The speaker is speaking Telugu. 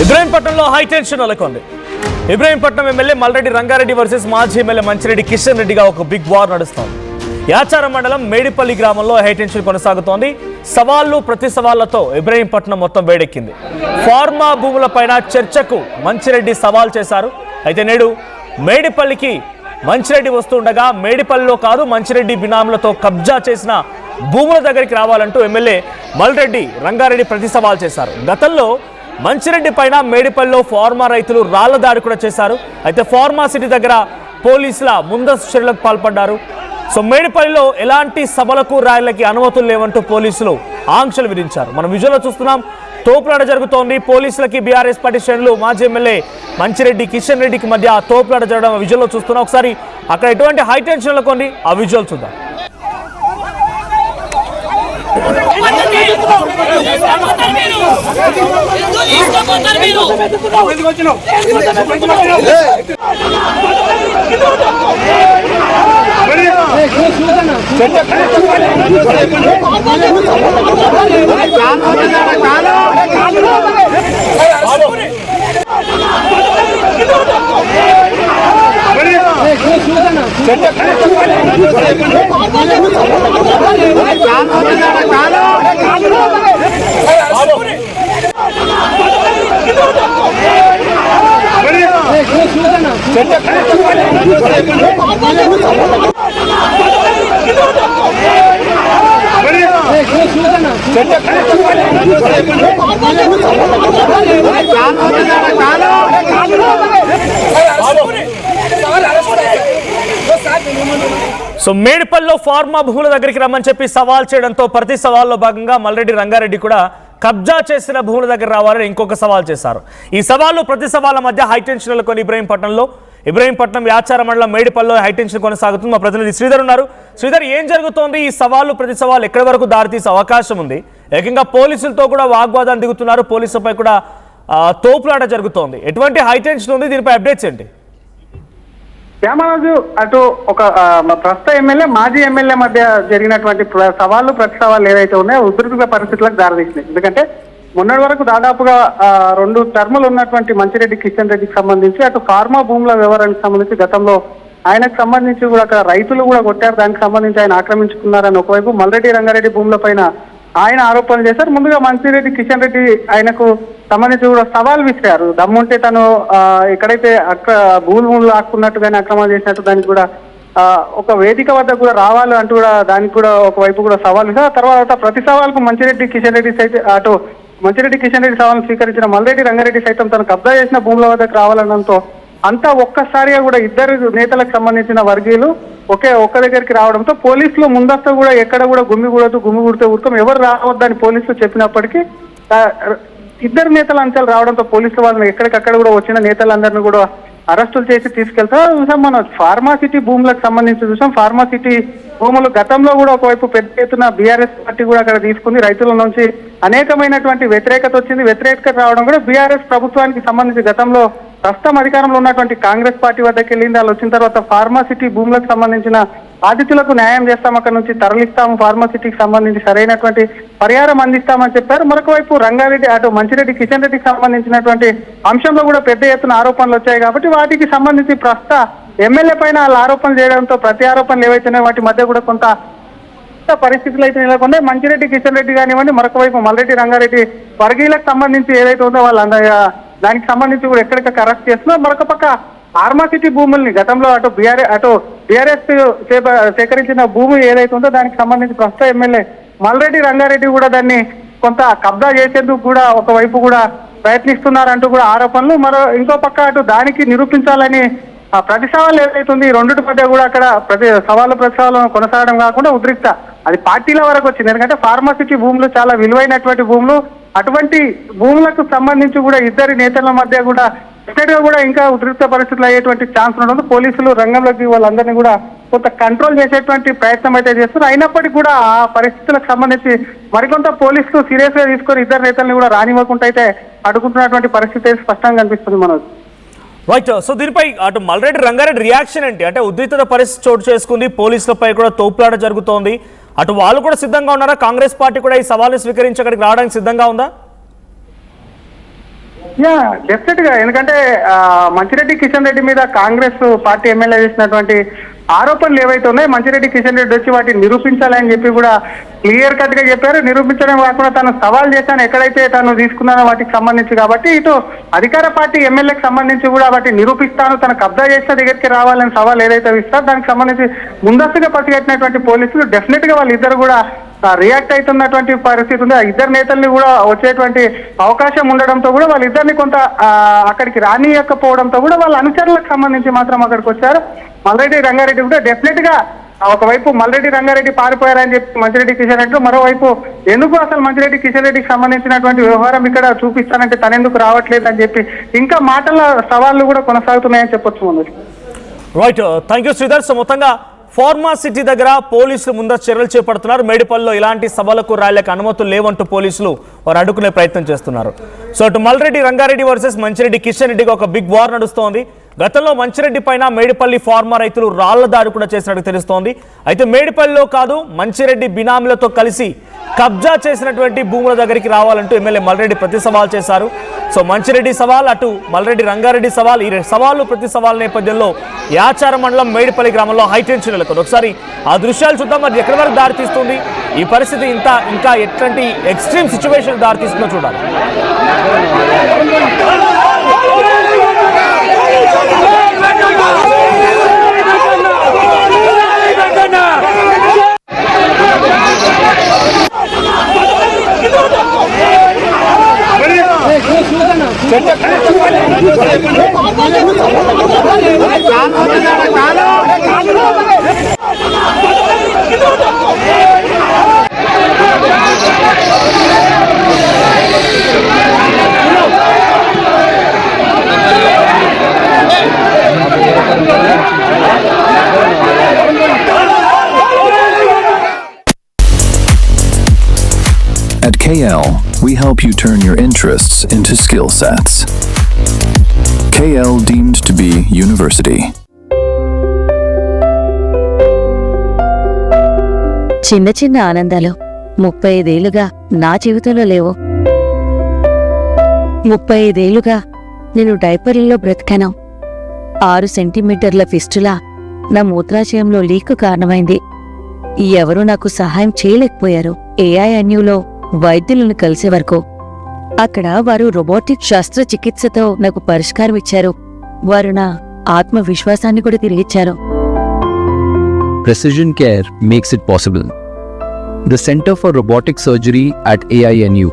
ఇబ్రహీంపట్నంలో హై టెన్షన్ నెలకొంది. ఇబ్రహీంపట్నం ఎమ్మెల్యే మల్రెడ్డి రంగారెడ్డి వర్సెస్ మాజీ ఎమ్మెల్యే మంచిరెడ్డి కిషన్ రెడ్డిగా ఒక బిగ్ వార్ నడుస్తోంది. యాచారం మండలం మేడిపల్లి గ్రామంలో హై టెన్షన్ కొనసాగుతోంది. సవాళ్లు ప్రతి సవాళ్లతో ఇబ్రహీంపట్నం మొత్తం వేడెక్కింది. ఫార్మా భూములపైన చర్చకు మంచిరెడ్డి సవాల్ చేశారు. అయితే నేడు మేడిపల్లికి మంచిరెడ్డి వస్తుండగా మేడిపల్లిలో కాదు మంచిరెడ్డి బినాములతో కబ్జా చేసిన భూముల దగ్గరికి రావాలంటూ ఎమ్మెల్యే మల్రెడ్డి రంగారెడ్డి ప్రతి సవాల్ చేశారు. గతంలో మంచిరెడ్డి పైన మేడిపల్లిలో ఫార్మా రైతులు రాళ్ల దాడి కూడా చేశారు. అయితే ఫార్మా సిటీ దగ్గర పోలీసుల ముందస్తు చర్యలకు పాల్పడ్డారు. సో మేడిపల్లిలో ఎలాంటి సభలకు ర్యాలీలకి అనుమతులు లేవంటూ పోలీసులు ఆంక్షలు విధించారు. మనం విజువల్లో చూస్తున్నాం, తోపులాట జరుగుతోంది. పోలీసులకి బీఆర్ఎస్ పార్టీ శ్రేణులు మాజీ ఎమ్మెల్యే మంచిరెడ్డి కిషన్ రెడ్డికి మధ్య తోపులాట జరగడం విజువల్లో చూస్తున్నాం. ఒకసారి అక్కడ ఎటువంటి హై టెన్షన్ నెలకొంది, ఆ విజువల్ చూద్దాం. సో మేడిపల్లిలో ఫార్మా భూముల దగ్గరికి రమ్మని చెప్పి సవాల్ చేయడంతో ప్రతి సవాల్లో భాగంగా మల్రెడ్డి రంగారెడ్డి కూడా కబ్జా చేసిన భూముల దగ్గర రావాలని ఇంకొక సవాల్ చేశారు. ఈ సవాళ్ళు ప్రతి సవాళ్ళ మధ్య హైటెన్షన్ నెలకొని ఇబ్రహీంపట్నం యాచార మండలం మేడిపల్లిలో హైటెన్షన్ కొనసాగుతుంది. మా ప్రతినిధి శ్రీధర్ ఉన్నారు. శ్రీధర్, ఏం జరుగుతోంది? ఈ సవాళ్ళు ప్రతి సవాళ్ళు ఎక్కడి వరకు దారితీసే అవకాశం ఉంది? ఏకంగా పోలీసులతో కూడా వాగ్వాదాన్ని దిగుతున్నారు. పోలీసులపై కూడా తోపులాట జరుగుతోంది. ఎటువంటి హైటెన్షన్ ఉంది? దీనిపై అప్డేట్స్ ఏంటి? శ్యామరాజు, అటు ఒక ప్రస్తుత ఎమ్మెల్యే మాజీ ఎమ్మెల్యే మధ్య జరిగినటువంటి సవాళ్లు ప్రతి సవాళ్ళు ఏవైతే ఉన్నాయో ఉధృత పరిస్థితులకు దారితీసినాయి. ఎందుకంటే మొన్నటి వరకు దాదాపుగా 2 టర్ములు ఉన్నటువంటి మంచిరెడ్డి కిషన్ రెడ్డికి సంబంధించి అటు ఫార్మా భూముల వ్యవహారానికి సంబంధించి గతంలో ఆయనకు సంబంధించి కూడా అక్కడ రైతులు కూడా కొట్టారు. దానికి సంబంధించి ఆయన ఆక్రమించుకున్నారని ఒకవైపు మల్రెడ్డి రంగారెడ్డి భూముల పైన ఆయన ఆరోపణలు చేశారు. ముందుగా మంచిరెడ్డి కిషన్ రెడ్డి ఆయనకు సంబంధించి కూడా సవాల్ విసిరారు. దమ్ముంటే తను ఎక్కడైతే భూములు ఆక్కున్నట్టుగానే అక్రమాలు చేసినట్టు దానికి కూడా ఒక వేదిక వద్ద కూడా రావాలి అంటూ కూడా దానికి కూడా ఒకవైపు కూడా సవాల్ విసిరారు. తర్వాత ప్రతి సవాల్కు మంచిరెడ్డి కిషన్ రెడ్డి సైతం మంచిరెడ్డి కిషన్ రెడ్డి సవాల్ను స్వీకరించిన మల్రెడ్డి రంగారెడ్డి సైతం తను కబ్జా చేసిన భూముల వద్దకు రావాలనడంతో అంతా ఒక్కసారిగా కూడా ఇద్దరు నేతలకు సంబంధించిన వర్గీయులు ఒక్క దగ్గరికి రావడంతో పోలీసులు ముందస్తు కూడా ఎక్కడ కూడా గుమిగూడితే ఊరుకోం, ఎవరు రావద్దని పోలీసులు చెప్పినప్పటికీ ఇద్దరు నేతల అంశాలు రావడంతో పోలీసులు వాళ్ళని ఎక్కడికక్కడ కూడా వచ్చిన నేతలందరినీ కూడా అరెస్టులు చేసి తీసుకెళ్తారు. చూసాం మనం ఫార్మాసిటీ భూములకు సంబంధించి చూసాం. ఫార్మాసిటీ భూములు గతంలో కూడా ఒకవైపు పెద్ద ఎత్తున బీఆర్ఎస్ పార్టీ కూడా అక్కడ తీసుకుంది. రైతుల నుంచి అనేకమైనటువంటి వ్యతిరేకత వచ్చింది. వ్యతిరేకత రావడం కూడా బీఆర్ఎస్ ప్రభుత్వానికి సంబంధించి గతంలో ప్రస్తుతం అధికారంలో ఉన్నటువంటి కాంగ్రెస్ పార్టీ వద్దకు వెళ్ళింది. వాళ్ళు వచ్చిన తర్వాత ఫార్మాసిటీ భూములకు సంబంధించిన బాధితులకు న్యాయం చేస్తాం, అక్కడ నుంచి తరలిస్తాము, ఫార్మాసిటీకి సంబంధించి సరైనటువంటి పరిహారం అందిస్తామని చెప్పారు. మరొక వైపు రంగారెడ్డి అటు మంచిరెడ్డి కిషన్ రెడ్డికి సంబంధించినటువంటి అంశంలో కూడా పెద్ద ఎత్తున ఆరోపణలు వచ్చాయి కాబట్టి వాటికి సంబంధించి ప్రస్తుత ఎమ్మెల్యే పైన వాళ్ళు ఆరోపణలు చేయడంతో ప్రతి ఆరోపణలు ఏవైతున్నాయో వాటి మధ్య కూడా కొంత పరిస్థితులు అయితే నెలకొన్నాయి. మంచిరెడ్డి కిషన్ రెడ్డి కానివ్వండి, మరొక వైపు మల్రెడ్డి రంగారెడ్డి వర్గీయులకు సంబంధించి ఏదైతే ఉందో వాళ్ళు దానికి సంబంధించి కూడా ఎక్కడికక్కడ అరెస్ట్ చేస్తున్నారు. మరొక పక్క ఫార్మాసిటీ భూముల్ని గతంలో అటు బీఆర్ఎస్ సేకరించిన భూమి ఏదైతే ఉందో దానికి సంబంధించి ప్రస్తుత ఎమ్మెల్యే మల్రెడ్డి రంగారెడ్డి కూడా దాన్ని కొంత కబ్జా చేసేందుకు కూడా ఒకవైపు కూడా ప్రయత్నిస్తున్నారంటూ కూడా ఆరోపణలు. ఇంకో పక్క అటు దానికి నిరూపించాలని ప్రతి సవాళ్ళు ఏదైతుంది ఈ రెండింటి మధ్య కూడా అక్కడ ప్రతి సవాళ్ళు కొనసాగడం కాకుండా ఉద్రిక్త అది పార్టీల వరకు వచ్చింది. ఎందుకంటే ఫార్మాసిటీ భూములు చాలా విలువైనటువంటి భూములు. అటువంటి భూములకు సంబంధించి కూడా ఇద్దరి నేతల మధ్య కూడా ఇక్కడిగా కూడా ఇంకా ఉద్రిక్త పరిస్థితులు అయ్యేటువంటి ఛాన్స్ ఉండదు. పోలీసులు రంగంలోకి వాళ్ళందరినీ కూడా కొంత కంట్రోల్ చేసేటువంటి ప్రయత్నం అయితే చేస్తున్నారు. అయినప్పటికీ కూడా ఆ పరిస్థితులకు సంబంధించి మరికొంత పోలీసులు సీరియస్ గా తీసుకొని ఇద్దరు నేతల్ని కూడా రానివ్వకుండా అయితే అడుగుతున్నటువంటి పరిస్థితి స్పష్టంగా కనిపిస్తుంది మనోజ్. రైట్. సో దీనిపై అటు మల్రెడ్డి రంగారెడ్డి రియాక్షన్ ఏంటి? అంటే ఉద్రిక్త పరిస్థితి చోటు చేసుకుంది, పోలీసులపై కూడా తోపులాట జరుగుతోంది. అటు వాళ్ళు కూడా సిద్ధంగా ఉన్నారా? కాంగ్రెస్ పార్టీ కూడా ఈ సవాల్ని స్వీకరించి అక్కడికి రావడానికి సిద్ధంగా ఉందా? యా డెఫినెట్ గా, ఎందుకంటే మంచిరెడ్డి కిషన్ రెడ్డి మీద కాంగ్రెస్ పార్టీ ఎమ్మెల్యే చేసినటువంటి ఆరోపణలు ఏవైతే ఉన్నాయో మంచిరెడ్డి కిషన్ రెడ్డి వచ్చి వాటిని నిరూపించాలని చెప్పి కూడా క్లియర్ కట్ గా చెప్పారు. నిరూపించడం కాకుండా తను సవాల్ చేశాను ఎక్కడైతే తను తీసుకున్నానో వాటికి సంబంధించి. కాబట్టి ఇటు అధికార పార్టీ ఎమ్మెల్యేకి సంబంధించి కూడా వాటిని నిరూపిస్తాను, తను కబ్జా చేసిన దగ్గరికి రావాలని సవాల్ ఏదైతే ఇస్తారో దానికి సంబంధించి ముందస్తుగా పసిగట్టినటువంటి పోలీసులు డెఫినెట్ గా వాళ్ళిద్దరు కూడా రియాక్ట్ అవుతున్నటువంటి పరిస్థితి ఉంది. ఆ ఇద్దరు నేతల్ని కూడా వచ్చేటువంటి అవకాశం ఉండడంతో కూడా వాళ్ళిద్దరిని కొంత అక్కడికి రానియకపోవడంతో కూడా వాళ్ళ అనుచరులకు సంబంధించి మాత్రం అక్కడికి వచ్చారు. మల్రెడ్డి రంగారెడ్డి కూడా డెఫినెట్ గా ఒకవైపు మల్రెడ్డి రంగారెడ్డి పారిపోయారని చెప్పి మంచిరెడ్డి కిషన్ రెడ్డి, మరోవైపు ఎందుకు అసలు మంచిరెడ్డి కిషన్ రెడ్డికి సంబంధించినటువంటి వ్యవహారం ఇక్కడ చూపిస్తానంటే తనెందుకు రావట్లేదు అని చెప్పి ఇంకా మాటల సవాళ్లు కూడా కొనసాగుతున్నాయని చెప్పొచ్చు. Manoj right, thank you Sridhar. So మొత్తంగా ఫార్మా సిటీ దగ్గర పోలీసులు ముందస్తు చర్యలు చేపడుతున్నారు. మేడిపల్లిలో ఇలాంటి సభలకు ర్యాలీలకు అనుమతులు లేవంటూ పోలీసులు వారు అడ్డుకునే ప్రయత్నం చేస్తున్నారు. సో అటు మల్రెడ్డి రంగారెడ్డి వర్సెస్ మంచిరెడ్డి కిషన్ రెడ్డిగా ఒక బిగ్ వార్ నడుస్తోంది. గతంలో మంచిరెడ్డి పైన మేడిపల్లి ఫార్మా రైతులు రాళ్ల దాడి కూడా చేసినట్టు తెలుస్తోంది. అయితే మేడిపల్లిలో కాదు, మంచిరెడ్డి బినామీలతో కలిసి కబ్జా చేసినటువంటి భూముల దగ్గరికి రావాలంటూ ఎమ్మెల్యే మల్రెడ్డి ప్రతి సవాల్ చేశారు. సో మంచిరెడ్డి సవాల్, అటు మల్రెడ్డి రంగారెడ్డి సవాల్, ఈ సవాళ్ళు ప్రతి సవాల్ నేపథ్యంలో యాచారం మండలం మేడిపల్లి గ్రామంలో హైటెన్షన్ నెలకొంది. ఒకసారి ఆ దృశ్యాలు చూద్దాం. మరి ఎక్కడి వరకు దారితీస్తుంది ఈ పరిస్థితి, ఇంకా ఎట్లాంటి ఎక్స్ట్రీమ్ సిచ్యువేషన్ దారితీస్తుందో చూడాలి. At KL, we help you turn your interests into skill sets. KL deemed to be university. చిన్న చిన్న ఆనందాలు 35 ఏళ్లుగా నా జీవితంలో లేవు. 35 ఏళ్లుగా నేను డైపర్లలో బ్రతికాను. 6 సెంటీమీటర్ల ఫిస్టులా నా మూత్రాశయంలో లీకు కారణమైంది. ఎవరూ నాకు సహాయం చేయలేకపోయారు. AINUలో వైద్యులను కలిసే వరకు అక్కడ వారు రోబోటిక్ శస్త్రచికిత్సతో నాకు పరిష్కారం ఇచ్చారు. వారు నా ఆత్మవిశ్వాసాన్ని కూడా తిరిగిచ్చారు. Precision care makes it possible. The Center for Robotic Surgery at AINU